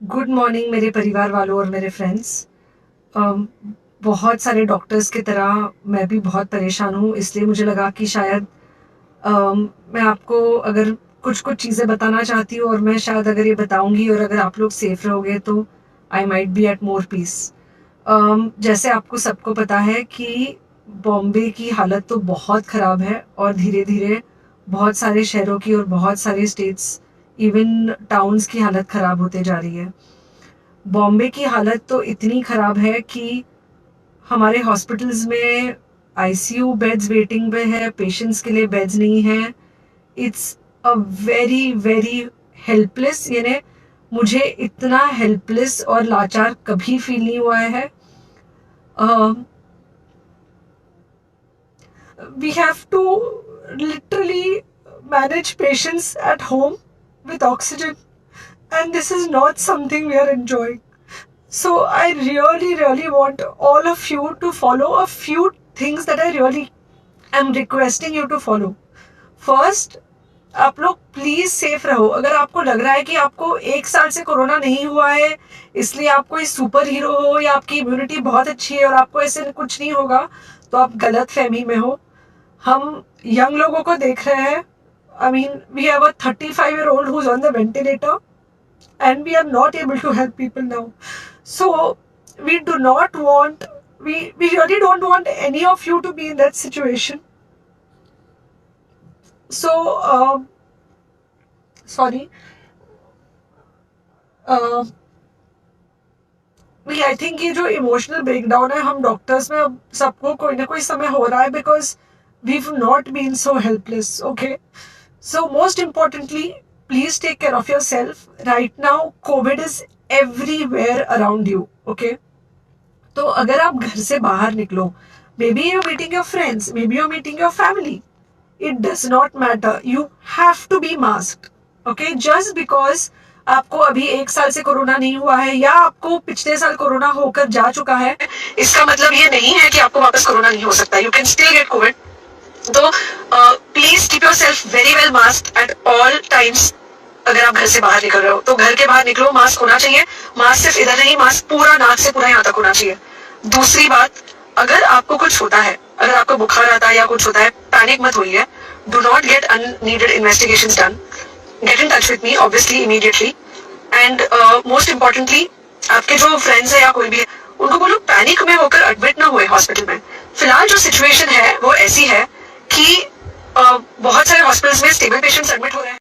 Good morning मेरे परिवार वालों और मेरे फ्रेंड्स। बहुत सारे डॉक्टर्स की तरह मैं भी बहुत परेशान हूँ, इसलिए मुझे लगा कि शायद मैं आपको अगर कुछ कुछ चीज़ें बताना चाहती हूँ और मैं शायद अगर ये बताऊँगी और अगर आप लोग सेफ रहोगे तो I might be at more peace. जैसे आपको सबको पता है कि बॉम्बे की हालत तो बहुत ख़राब है और धीरे धीरे बहुत सारे शहरों की और बहुत सारे स्टेट्स, इवन टाउन्स की हालत ख़राब होते जा रही है। बॉम्बे की हालत तो इतनी ख़राब है कि हमारे हॉस्पिटल्स में आईसीयू बेड्स वेटिंग पे है, पेशेंट्स के लिए बेड्स नहीं है। It's a very very helpless, यानी मुझे इतना हेल्पलेस और लाचार कभी फील नहीं हुआ है। We have to literally manage patients at home with oxygen, and this is not something we are enjoying. So I really want all of you to follow a few things that I really am requesting you to follow. First, आप लोग please safe रहो। अगर आपको लग रहा है कि आपको 1 साल से कोरोना नहीं हुआ है इसलिए आप कोई सुपर हीरो हो या आपकी इम्यूनिटी बहुत अच्छी है और आपको ऐसे कुछ नहीं होगा, तो आप गलत फहमी में हो। हम यंग लोगों को देख रहे हैं। I mean we have a 35-year-old who's on the ventilator and we are not able to help people now. So we do not want, we really don't want any of you to be in that situation. So sorry, I think ये जो emotional breakdown है हम doctors में अब सबको कोई ना कोई समय हो रहा है, because we not been so helpless. Okay, so most importantly please take care of yourself right now. COVID is everywhere around you. Okay, तो अगर आप घर से बाहर निकलो, maybe you meeting your friends, maybe you meeting your family, it does not matter, you have to be masked. Okay, just because आपको अभी 1 साल से कोरोना नहीं हुआ है या आपको पिछले साल कोरोना होकर जा चुका है, इसका मतलब ये नहीं है कि आपको वापस कोरोना नहीं हो सकता। You can still get covid. तो please keep yourself very well mask at all times. अगर आप घर से बाहर निकल रहे हो तो घर के बाहर निकलो, मास्क होना चाहिए। मास्क सिर्फ इधर नहीं, मास्क पूरा नाक से पूरा यहाँ तक होना चाहिए। दूसरी बात, अगर आपको कुछ होता है, अगर आपको बुखार आता है या कुछ होता है, पैनिक मत होइए। Do not get unneeded investigations done. Get in touch with me obviously immediately. And most importantly, आपके जो फ्रेंड्स है या कोई भी है, उनको बोलो पैनिक में होकर एडमिट ना हुए हॉस्पिटल में। फिलहाल जो सिचुएशन है वो ऐसी है कि बहुत सारे हॉस्पिटल्स में स्टेबल पेशेंट्स एडमिट हो रहे हैं।